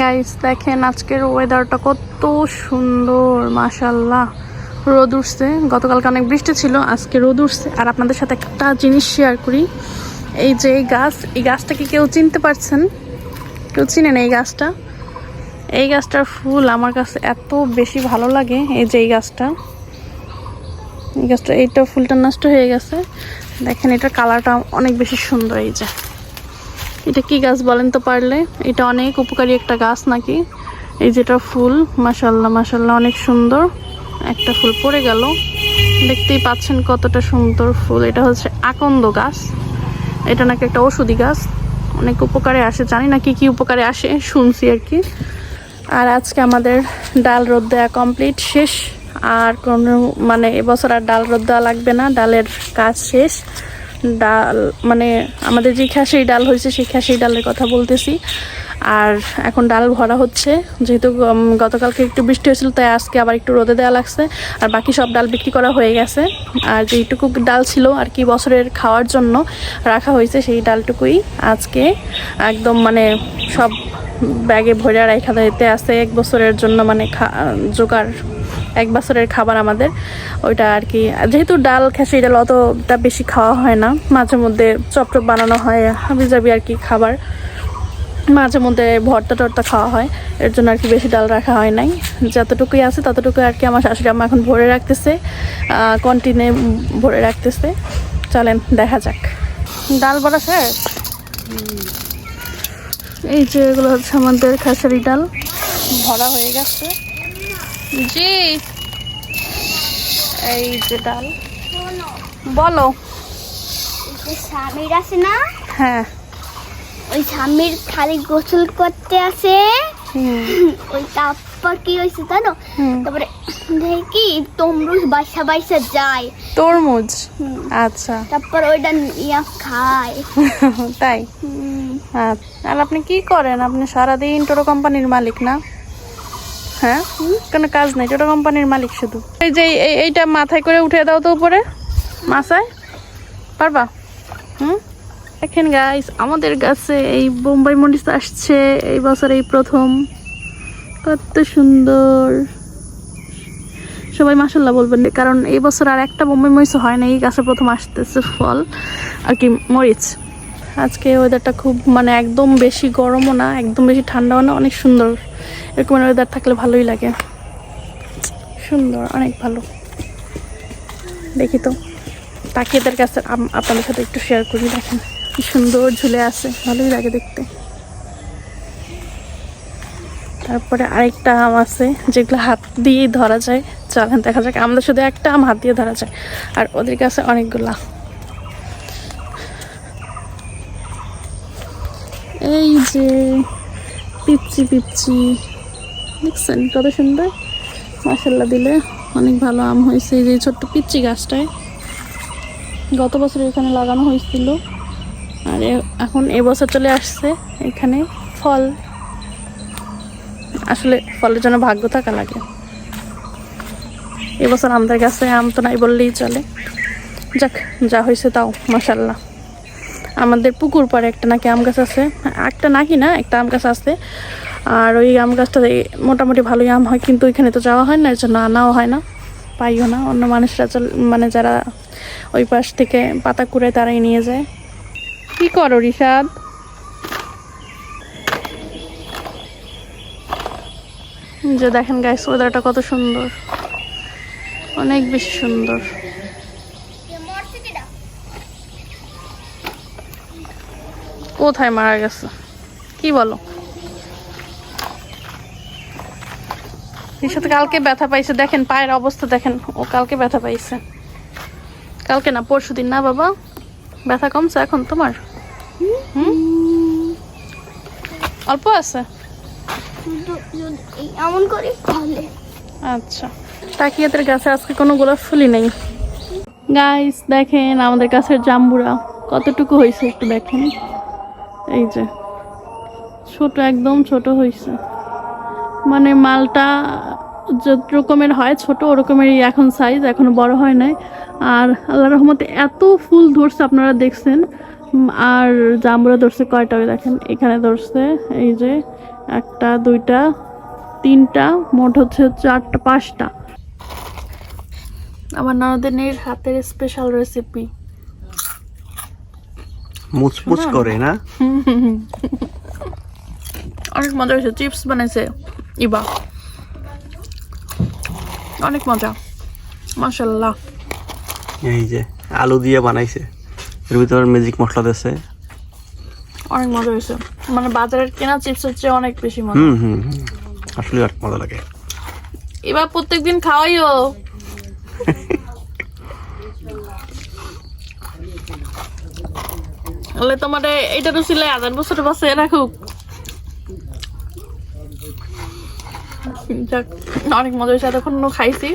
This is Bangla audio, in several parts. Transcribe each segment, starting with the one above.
গাইস দেখেন আজকের ওয়েদারটা কত সুন্দর, মাশাআল্লাহ। রোদ উঠছে, গতকালকে অনেক বৃষ্টি ছিল, আজকে রোদ উঠছে। আর আপনাদের সাথে একটা জিনিস শেয়ার করি। এই যে এই গাছটা কি কেউ চিনতে পারছেন? কেউ চিনেন এই গাছটা? এই গাছটার ফুল আমার কাছে এত বেশি ভালো লাগে। এই যে এই গাছটা, এইটা ফুলটা নষ্ট হয়ে গেছে। দেখেন এটার কালারটা অনেক বেশি সুন্দর। এই যে এটা কি গাছ বলেন তো পারলে? এটা অনেক উপকারী একটা গাছ নাকি? এই যেটা ফুল, মাশাআল্লাহ মাশাআল্লাহ, অনেক সুন্দর। একটা ফুল পড়ে গেল, দেখতেই পাচ্ছেন কতটা সুন্দর ফুল। এটা হচ্ছে আকন্দ গাছ। এটা নাকি একটা ঔষধি গাছ, অনেক উপকারে আসে। জানি না কি কি উপকারে আসে, শুনছি আর কি। আর আজকে আমাদের ডাল রোদ দেওয়া কমপ্লিট, শেষ। আর কোনো মানে এবছর আর ডাল রোদ দেওয়া লাগবে না, ডালের কাজ শেষ। ডাল মানে আমাদের যে খেসারি ডাল হয়েছে সেই খেসারি ডালের কথা বলতেছি। আর এখন ডাল ভরা হচ্ছে, যেহেতু গতকালকে একটু বৃষ্টি হয়েছিল তাই আজকে আবার একটু রোদে দেওয়া লাগছে। আর বাকি সব ডাল বিক্রি করা হয়ে গেছে। আর যেইটুকু ডাল ছিল আর কি বছরের খাওয়ার জন্য রাখা হয়েছে, সেই ডালটুকুই আজকে একদম মানে সব ব্যাগে ভরে রাখা দিতে আছে এক বছরের জন্য, মানে জোগাড় এক বছরের খাবার আমাদের ওইটা আর কি। যেহেতু ডাল খেসারি ডাল অতটা বেশি খাওয়া হয় না, মাঝে মধ্যে চপটপ বানানো হয় হাবিজাবি আর কি খাবার, মাঝে মধ্যে ভর্তা টর্তা খাওয়া হয়, এর জন্য আর কি বেশি ডাল রাখা হয় নাই। যতটুকুই আছে ততটুকুই আর কি আমার শাশুড়ি আম্মা এখন ভরে রাখতেছে, কন্টিনে ভরে রাখতেছে। চলেন দেখা যাক। ডাল ভরা শেষ। এই যে এগুলো হচ্ছে আমাদের খেসারি ডাল, ভরা হয়ে গেছে। জি, এই যে ডাল। বলো। স্বামীর আছে না? হ্যাঁ, ওই স্বামীর খালি গোসল করতে আছে। ওই তারপর কি হয়েছে জানো? তারপরে দেখি তরমুজ বাইসা বাইসা যায়। তরমুজ? আচ্ছা। তারপর ওইটা ইয়া খায়। তাই? আর আপনি কি করেন? আপনি সারাদিন টোটো কোম্পানির মালিক না? হ্যাঁ, কোনো কাজ নেই, টোটো কোম্পানির মালিক শুধু। এই যে এইটা মাথায় করে উঠে দাও তো উপরে, মাথায় পারবা? দেখেন গাইস, আমাদের কাছে এই বোম্বাই মরিচ আসছে এই বছর, এই প্রথম। কত সুন্দর, সবাই মাশাআল্লাহ বলবেন, কারণ এই বছর আর একটা বোম্বাই মরিচ হয় না, এই গাছে প্রথম আসতেছে ফল আর কি মরিচ। আজকে ওয়েদারটা খুব মানে একদম বেশি গরমও না, একদম বেশি ঠান্ডাও না, অনেক সুন্দর। এরকম ওয়েদার থাকলে ভালোই লাগে, সুন্দর, অনেক ভালো। দেখি তো পাখিদের কাছে আপনাদের সাথে একটু শেয়ার করি। দেখেন কি সুন্দর ঝুলে আছে, ভালোই লাগে দেখতে। তারপরে আরেকটা আম আছে যেগুলো হাত দিয়েই ধরা যায়। চলেন দেখা যাক। আমাদের শুধু একটা আম হাত দিয়ে ধরা যায়, আর ওদের কাছে অনেকগুলা। এই যে পিচ্ছি পিচ্ছি, দেখছেন কত সুন্দর, মাশাআল্লাহ দিলে অনেক ভালো আম হয়েছে। এই যে ছোট্ট পিচ্ছি গাছটায় গত বছর এখানে লাগানো হয়েছিল, আর এখন এবছর চলে আসছে এখানে ফল। আসলে ফলের জন্য ভাগ্য থাকা লাগে। এবছর আমাদের কাছে আম তো নাই বললেই চলে। যাক, যা হয়েছে তাও মাশাআল্লাহ। আমাদের পুকুর পাড়ে একটা নাকি আম গাছ আছে, একটা নাকি না, একটা আম গাছ আছে। আর ওই আম গাছটা মোটামুটি ভালোই আম হয়, কিন্তু ওইখানে তো যাওয়া হয় না, এর জন্য আনাও হয় না, পাইও না। অন্য মানুষরা মানে যারা ওই পাশ থেকে পাতা কুড়ায় তারাই নিয়ে যায়। কি করো রিশাদ? যে দেখেন গাইস, ওয়েদারটা কত সুন্দর, অনেক বেশি সুন্দর। কোথায় মারা গেছে? কি বলো? রিশাদ কালকে ব্যথা পাইছে, দেখেন পায়ের অবস্থা দেখেন, ও কালকে ব্যথা পাইছে। কালকে না পরশুদিন না বাবা? ব্যথা কমছে এখন তোমার? অল্প আছে? এমন করি তাহলে। আচ্ছা, তাকিয়াদের গাছে আজকে কোনো গোলাপ ফুলই নেই। গাইস দেখেন আমাদের গাছের জাম্বুরা কতটুকু হয়েছে একটু দেখেন। এই যে ছোট, একদম ছোট হয়েছে, মানে মালটা যত রকমের হয় ছোট ওরকমেরই এখন সাইজ, এখনো বড় হয় নাই। আর আল্লাহর রহমতে এত ফুল ধরছে আপনারা দেখছেন। আর জাম্বুরা ধরছে কয়টা, দেখেন এখানে ধরছে, এই যে একটা, দুইটা, তিনটা, মোট হচ্ছে 4টা, 5টা। আমার ননদিনীর হাতের স্পেশাল রেসিপি। মুচমুচ করে না? অনেক মজা হয়েছে। চিপস বানাইছে ইবা, অনেক মজা, মাশাআল্লাহ। এই যে আলু দিয়ে বানাইছে, এর ভিতরে ম্যাজিক মশলা দিয়েছে। অনেক মজা হয়েছে, মানে বাজারের কেনা চিপসের চেয়ে অনেক বেশি মজা। আসলে অনেক মজা লাগে। এবার প্রত্যেকদিন খাওয়াইও। বলে তোমার এইটা তো ছিল 1000 বছর বাঁচিয়ে রাখুক। যাক, অনেক মজা হয়েছে। এতক্ষণ খাইছি,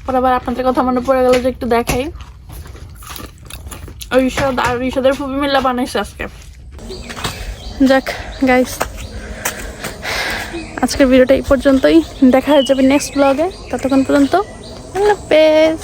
পরে আবার আপনাদের কথা মনে পড়ে গেল যে একটু দেখাই। ঐশদ আর ঐশদের ফুপি মিল্লা বানাইছে আজকে। যাক গাইস, আজকের ভিডিওটা এই পর্যন্তই। দেখা হয়ে যাবে নেক্সট ব্লগে। ততক্ষণ পর্যন্ত আল্লাহ হাফেজ।